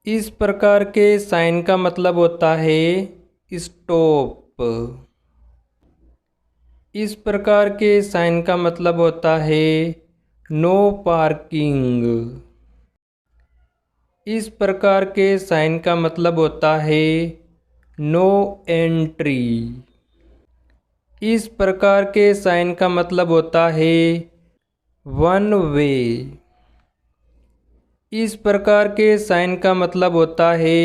इस प्रकार के साइन का मतलब होता है स्टॉप। इस प्रकार के साइन का मतलब होता है नो पार्किंग। इस प्रकार के साइन का मतलब होता है नो एंट्री। इस प्रकार के साइन का मतलब होता है वन वे। इस प्रकार के साइन का मतलब होता है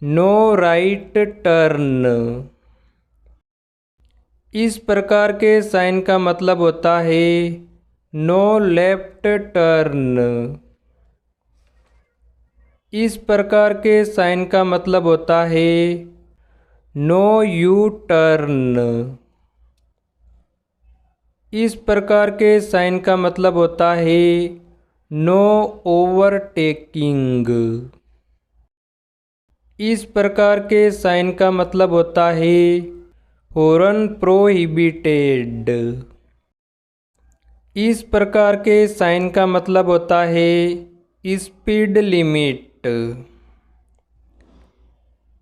नो राइट टर्न। इस प्रकार के साइन का मतलब होता है नो लेफ्ट टर्न। इस प्रकार के साइन का मतलब होता है नो यू टर्न। इस प्रकार के साइन का मतलब होता है नो ओवरटेकिंग। इस प्रकार के साइन का मतलब होता है हॉर्न प्रोहिबिटेड। इस प्रकार के साइन का मतलब होता है स्पीड लिमिट।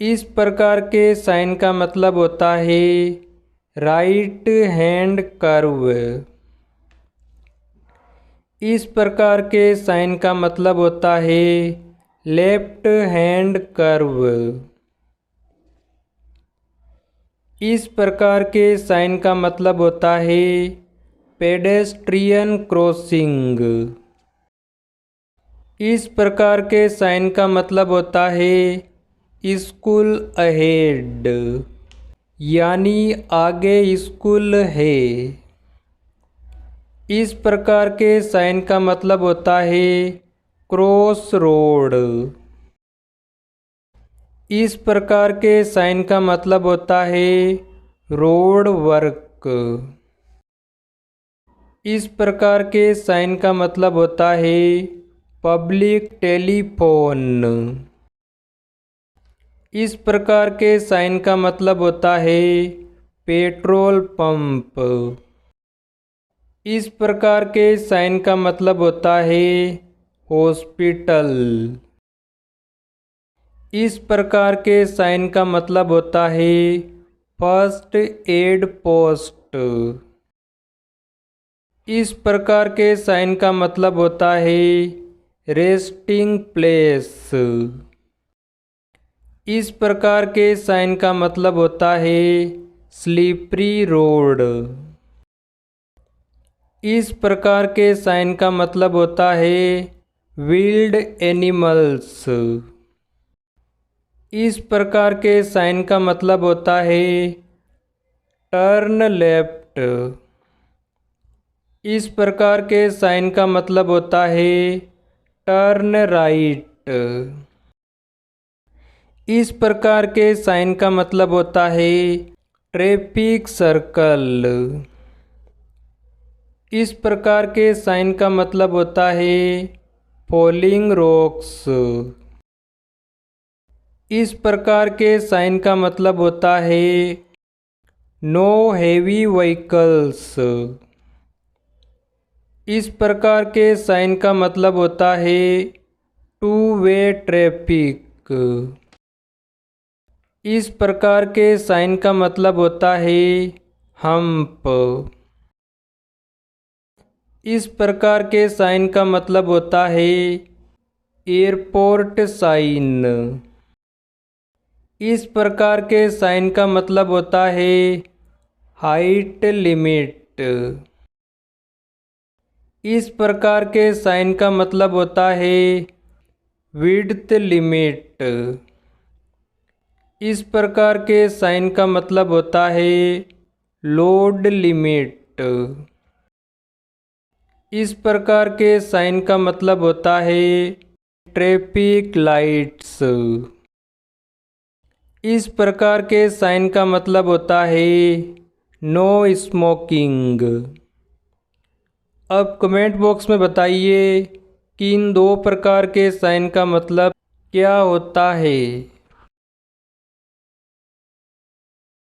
इस प्रकार के साइन का मतलब होता है राइट हैंड कर्व। इस प्रकार के साइन का मतलब होता है लेफ्ट हैंड कर्व। इस प्रकार के साइन का मतलब होता है पेडेस्ट्रियन क्रॉसिंग। इस प्रकार के साइन का मतलब होता है स्कूल अहेड, यानी आगे स्कूल है। इस प्रकार के साइन का मतलब होता है क्रॉस रोड। इस प्रकार के साइन का मतलब होता है रोड वर्क। इस प्रकार के साइन का मतलब होता है पब्लिक टेलीफोन। इस प्रकार के साइन का मतलब होता है पेट्रोल पंप। इस प्रकार के साइन का मतलब होता है हॉस्पिटल। इस प्रकार के साइन का मतलब होता है फर्स्ट एड पोस्ट। इस प्रकार के साइन का मतलब होता है रेस्टिंग प्लेस। इस प्रकार के साइन का मतलब होता है स्लिपरी रोड। इस प्रकार के साइन का मतलब होता है विल्ड एनिमल्स। इस प्रकार के साइन का मतलब होता है टर्न लेफ्ट। इस प्रकार के साइन का मतलब होता है टर्न राइट। इस प्रकार के साइन का मतलब होता है ट्रैफिक सर्कल। इस प्रकार के साइन का मतलब होता है फॉलिंग रॉक्स। इस प्रकार के साइन का मतलब होता है नो हेवी व्हीकल्स। इस प्रकार के साइन का मतलब होता है टू वे ट्रैफिक। इस प्रकार के साइन का मतलब होता है हम्प। इस प्रकार के साइन का मतलब होता है एयरपोर्ट साइन। इस प्रकार के साइन का मतलब होता है हाइट लिमिट। इस प्रकार के साइन का मतलब होता है विड्थ लिमिट। इस प्रकार के साइन का मतलब होता है लोड लिमिट। इस प्रकार के साइन का मतलब होता है ट्रैफिक लाइट्स। इस प्रकार के साइन का मतलब होता है नो स्मोकिंग। अब कमेंट बॉक्स में बताइए कि इन दो प्रकार के साइन का मतलब क्या होता है।